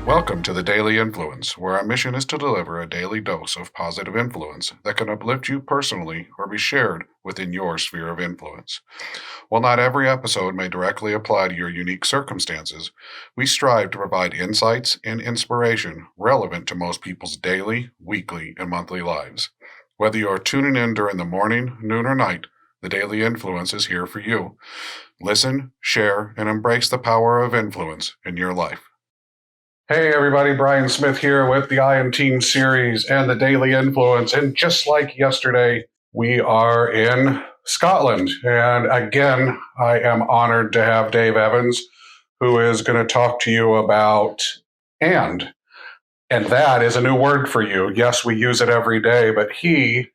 Welcome to the Daily Influence, where our mission is to deliver a daily dose of positive influence that can uplift you personally or be shared within your sphere of influence. While not every episode may directly apply to your unique circumstances, we strive to provide insights and inspiration relevant to most people's daily, weekly, and monthly lives. Whether you are tuning in during the morning, noon, or night, the Daily Influence is here for you. Listen, share, and embrace the power of influence in your life. Hey everybody, Brian Smith here with the I Am Team series and the Daily Influence. And just like yesterday, we are in Scotland. And again, I am honored to have Dave Evans, who is going to talk to you about and. And that is a new word for you. Yes, we use it every day, but he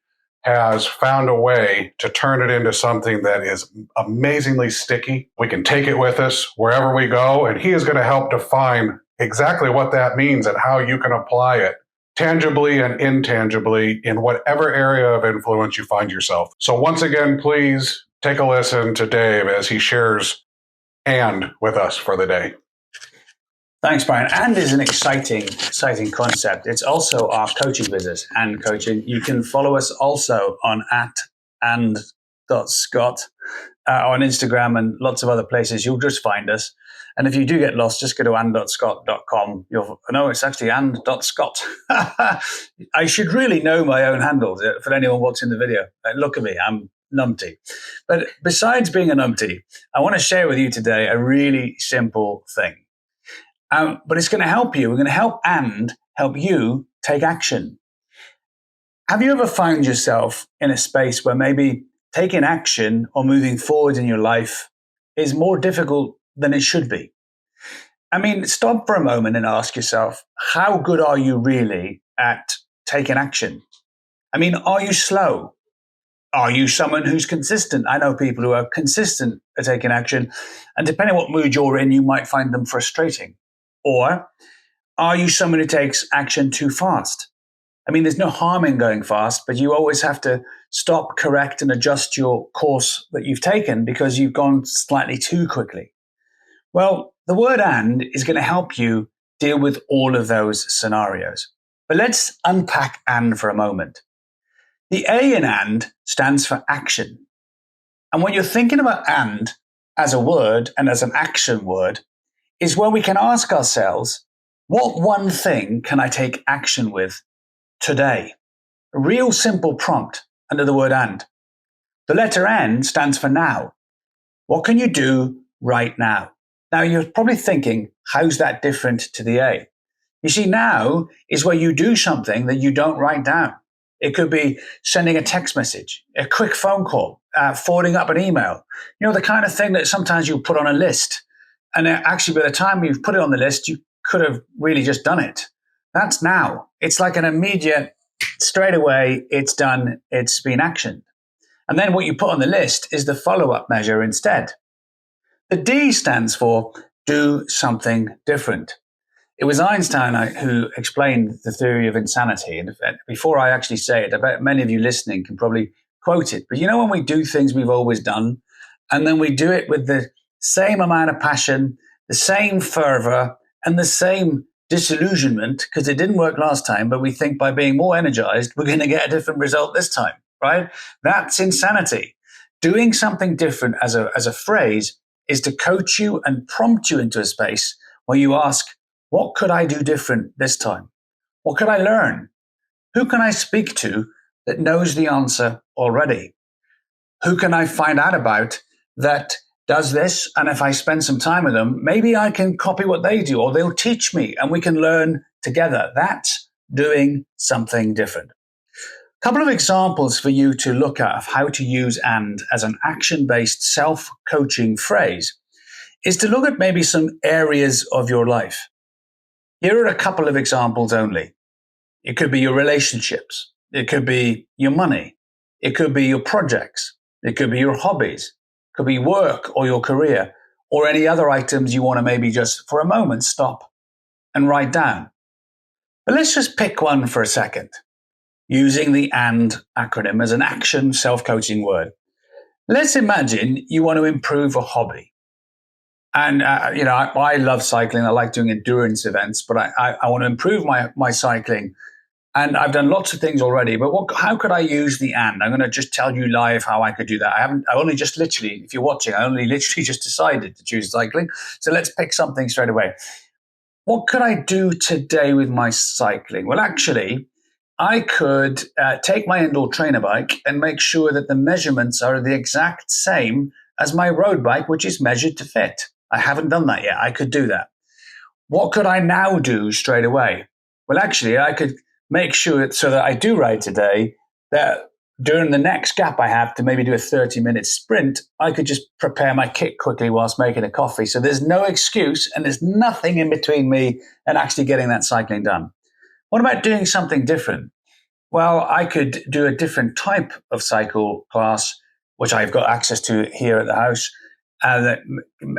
has found a way to turn it into something that is amazingly sticky. We can take it with us wherever we go, and he is going to help define exactly what that means and how you can apply it tangibly and intangibly in whatever area of influence you find yourself. So once again, please take a listen to Dave as he shares and with us for the day. Thanks, Brian. And is an exciting concept. It's also our coaching business, And Coaching. You can follow us also on And.Scot on Instagram and lots of other places. You'll just find us. And if you do get lost, just go to And.Scot.com. No, it's actually And.Scot. I should really know my own handles for anyone watching the video. Look at me, I'm numpty. But besides being a numpty, I want to share with you today a really simple thing. But it's going to help you. We're going to help you take action. Have you ever found yourself in a space where maybe taking action or moving forward in your life is more difficult than it should be? I mean, stop for a moment and ask yourself, how good are you really at taking action? I mean, are you slow? Are you someone who's consistent? I know people who are consistent at taking action, and depending on what mood you're in, you might find them frustrating. Or are you someone who takes action too fast? I mean, there's no harm in going fast, but you always have to stop, correct, and adjust your course that you've taken because you've gone slightly too quickly. Well, the word "and" is going to help you deal with all of those scenarios. But let's unpack "and" for a moment. The A in "and" stands for action. And when you're thinking about "and" as a word and as an action word, is where we can ask ourselves, what one thing can I take action with today? A real simple prompt under the word "and." The letter N stands for now. What can you do right now? Now you're probably thinking, how's that different to the A? You see, now is where you do something that you don't write down. It could be sending a text message, a quick phone call, forwarding up an email. You know, the kind of thing that sometimes you put on a list. And actually, by the time you've put it on the list, you could have really just done it. That's now. It's like an immediate, straight away, it's done, it's been actioned. And then what you put on the list is the follow-up measure instead. The D stands for do something different. It was Einstein who explained the theory of insanity. And before I actually say it, I bet many of you listening can probably quote it. But you know when we do things we've always done, and then we do it with the same amount of passion, the same fervor, and the same disillusionment, because it didn't work last time, but we think by being more energized, we're going to get a different result this time, right? That's insanity. Doing something different as a phrase is to coach you and prompt you into a space where you ask, what could I do different this time? What could I learn? Who can I speak to that knows the answer already? Who can I find out about that does this, and if I spend some time with them, maybe I can copy what they do, or they'll teach me, and we can learn together. That's doing something different. A couple of examples for you to look at of how to use "and" as an action-based self-coaching phrase is to look at maybe some areas of your life. Here are a couple of examples only. It could be your relationships. It could be your money. It could be your projects. It could be your hobbies. Could be work or your career or any other items you want to maybe just for a moment stop and write down. But let's just pick one for a second using the "and" acronym as an action self-coaching word. Let's imagine you want to improve a hobby. And, I love cycling. I like doing endurance events, but I want to improve my cycling. And I've done lots of things already, but how could I use the and? I'm going to just tell you live how I could do that. I only just literally, if you're watching, I only literally just decided to choose cycling. So let's pick something straight away. What could I do today with my cycling? Well, actually, I could take my indoor trainer bike and make sure that the measurements are the exact same as my road bike, which is measured to fit. I haven't done that yet. I could do that. What could I now do straight away? Well, actually, I could make sure so that I do ride today, that during the next gap I have to maybe do a 30-minute sprint, I could just prepare my kit quickly whilst making a coffee. So there's no excuse and there's nothing in between me and actually getting that cycling done. What about doing something different? Well, I could do a different type of cycle class, which I've got access to here at the house, that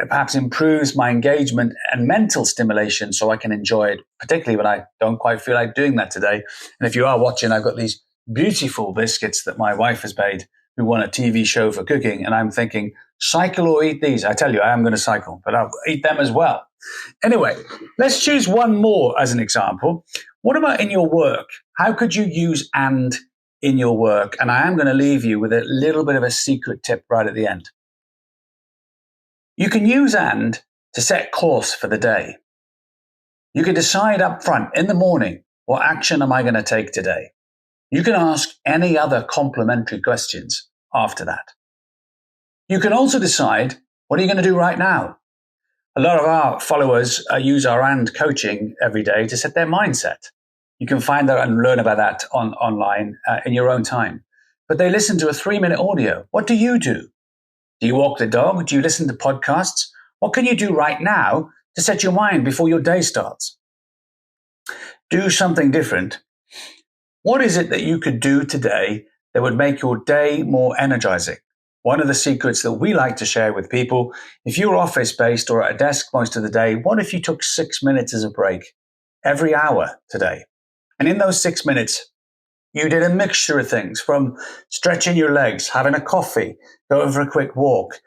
perhaps improves my engagement and mental stimulation so I can enjoy it, particularly when I don't quite feel like doing that today. And if you are watching, I've got these beautiful biscuits that my wife has made, who won a TV show for cooking. And I'm thinking, cycle or eat these? I tell you, I am going to cycle, but I'll eat them as well. Anyway, let's choose one more as an example. What about in your work? How could you use and in your work? And I am going to leave you with a little bit of a secret tip right at the end. You can use and to set course for the day. You can decide up front in the morning, what action am I going to take today? You can ask any other complementary questions after that. You can also decide, what are you going to do right now? A lot of our followers use our and coaching every day to set their mindset. You can find out and learn about that online in your own time. But they listen to a 3-minute audio. What do you do? Do you walk the dog? Do you listen to podcasts? What can you do right now to set your mind before your day starts? Do something different. What is it that you could do today that would make your day more energizing? One of the secrets that we like to share with people, if you're office-based or at a desk most of the day, what if you took 6 minutes as a break every hour today? And in those 6 minutes, you did a mixture of things, from stretching your legs, having a coffee, going for a quick walk,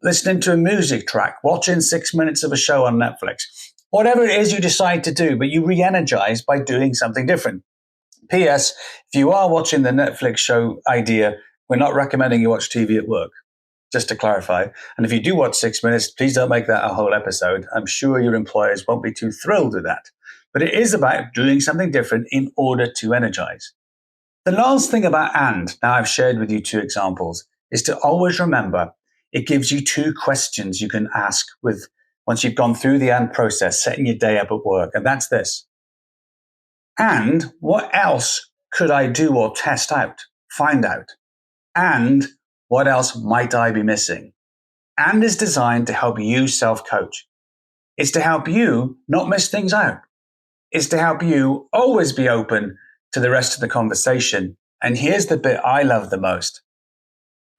listening to a music track, watching 6 minutes of a show on Netflix. Whatever it is you decide to do, but you re-energize by doing something different. P.S. If you are watching the Netflix show idea, we're not recommending you watch TV at work, just to clarify. And if you do watch 6 minutes, please don't make that a whole episode. I'm sure your employers won't be too thrilled with that. But it is about doing something different in order to energize. The last thing about and, now I've shared with you 2 examples, is to always remember it gives you 2 questions you can ask with once you've gone through the and process, setting your day up at work. And that's this. And what else could I do or test out, find out? And what else might I be missing? And is designed to help you self-coach. It's to help you not miss things out. It's to help you always be open to the rest of the conversation. And here's the bit I love the most.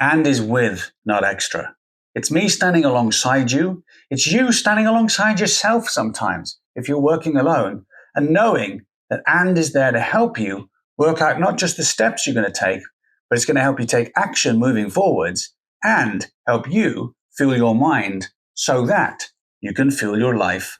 And is with, not extra. It's me standing alongside you. It's you standing alongside yourself sometimes if you're working alone, and knowing that and is there to help you work out not just the steps you're going to take, but it's going to help you take action moving forwards and help you fuel your mind so that you can fuel your life